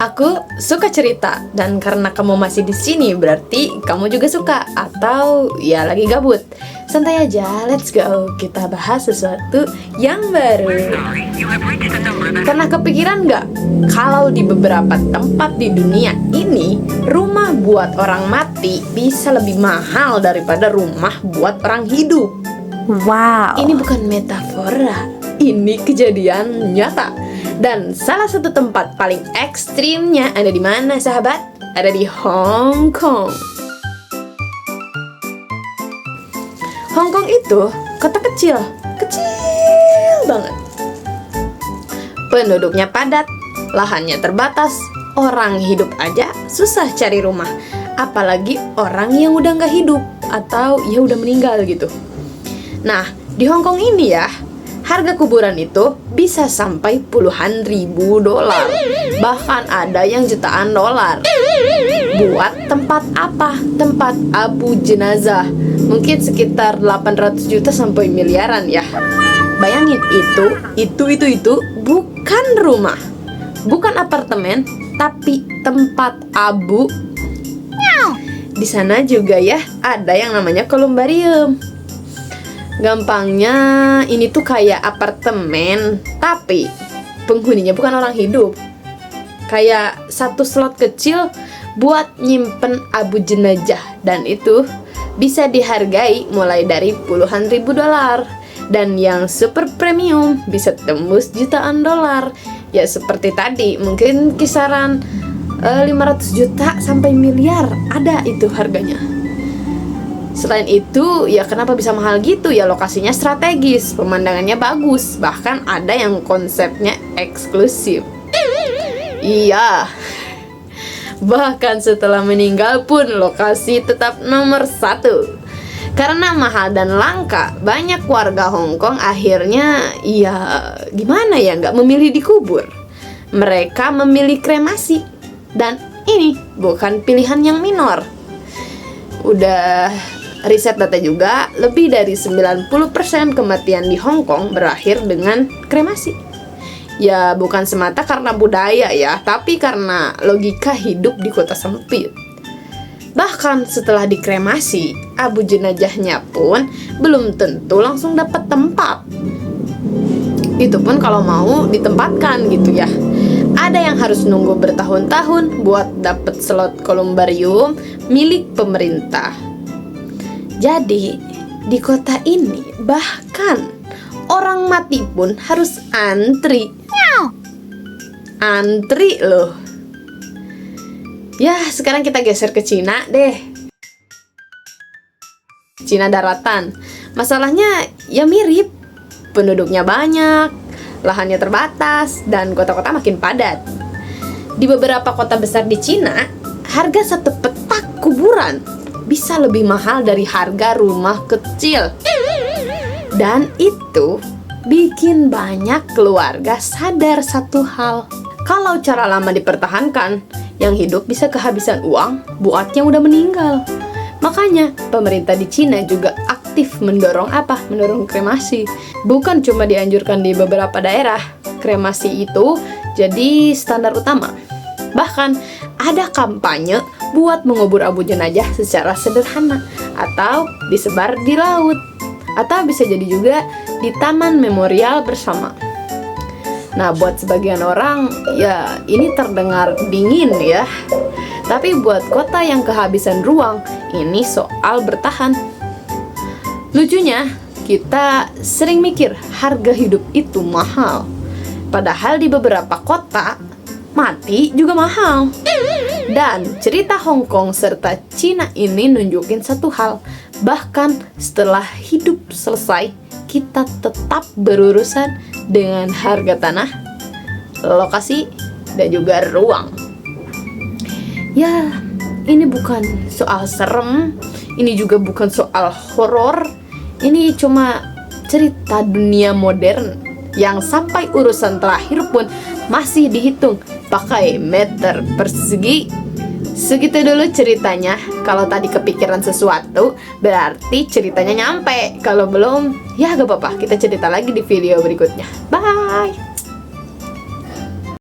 Aku suka cerita, dan karena kamu masih di sini berarti kamu juga suka, atau ya lagi gabut. Santai aja, let's go. Kita bahas sesuatu yang baru. Pernah kepikiran nggak kalau di beberapa tempat di dunia ini rumah buat orang mati bisa lebih mahal daripada rumah buat orang hidup? Wow. Ini bukan metafora, ini kejadian nyata. Dan salah satu tempat paling ekstrimnya ada di mana, sahabat? Ada di Hong Kong. Hong Kong itu kota kecil, kecil banget. Penduduknya padat, lahannya terbatas, orang hidup aja susah cari rumah. Apalagi orang yang udah nggak hidup atau ya udah meninggal gitu. Nah, di Hong Kong ini ya, harga kuburan itu bisa sampai puluhan ribu dolar. Bahkan ada yang jutaan dolar. Buat tempat apa? Tempat abu jenazah. Mungkin sekitar 800 juta sampai miliaran ya. Bayangin itu bukan rumah, bukan apartemen, tapi tempat abu. Di sana juga ya ada yang namanya kolumbarium. Gampangnya ini tuh kayak apartemen, tapi penghuninya bukan orang hidup. Kayak satu slot kecil buat nyimpen abu jenazah, dan itu bisa dihargai mulai dari puluhan ribu dolar. Dan yang super premium bisa tembus jutaan dolar. Ya seperti tadi, mungkin kisaran 500 juta sampai miliar ada itu harganya. Selain itu, ya kenapa bisa mahal gitu? Ya lokasinya strategis, pemandangannya bagus, bahkan ada yang konsepnya eksklusif. Iya, bahkan setelah meninggal pun lokasi tetap nomor 1. Karena mahal dan langka, banyak warga Hong Kong akhirnya ya gimana ya, nggak memilih dikubur. Mereka memilih kremasi. Dan ini bukan pilihan yang minor. Udah riset data juga, lebih dari 90% kematian di Hong Kong berakhir dengan kremasi. Ya bukan semata karena budaya ya, tapi karena logika hidup di kota sempit. Bahkan setelah dikremasi, abu jenazahnya pun belum tentu langsung dapat tempat. Itu pun kalau mau ditempatkan gitu ya. Ada yang harus nunggu bertahun-tahun buat dapat slot kolumbarium milik pemerintah. Jadi, di kota ini bahkan orang mati pun harus antri. Antri loh. Ya, sekarang kita geser ke Cina deh. Cina daratan. Masalahnya ya mirip. Penduduknya banyak, lahannya terbatas, dan kota-kota makin padat. Di beberapa kota besar di Cina, harga satu petak kuburan bisa lebih mahal dari harga rumah kecil. Dan itu bikin banyak keluarga sadar satu hal. Kalau cara lama dipertahankan, yang hidup bisa kehabisan uang buat yang udah meninggal. Makanya pemerintah di Cina juga aktif mendorong apa? Mendorong kremasi. Bukan cuma dianjurkan di beberapa daerah, kremasi itu jadi standar utama. Bahkan ada kampanye buat mengubur abu jenazah secara sederhana, atau disebar di laut, atau bisa jadi juga di taman memorial bersama. Nah, buat sebagian orang ya ini terdengar dingin ya. Tapi buat kota yang kehabisan ruang, ini soal bertahan. Lucunya, kita sering mikir harga hidup itu mahal. Padahal di beberapa kota, mati juga mahal. Dan cerita Hong Kong serta Cina ini nunjukin satu hal. Bahkan setelah hidup selesai, kita tetap berurusan dengan harga tanah, lokasi, dan juga ruang. Ya, ini bukan soal serem, ini juga bukan soal horor. Ini cuma cerita dunia modern yang sampai urusan terakhir pun masih dihitung pakai meter persegi. Segitu dulu ceritanya. Kalau tadi kepikiran sesuatu, berarti ceritanya nyampe. Kalau belum, ya gak apa-apa, kita cerita lagi di video berikutnya. Bye!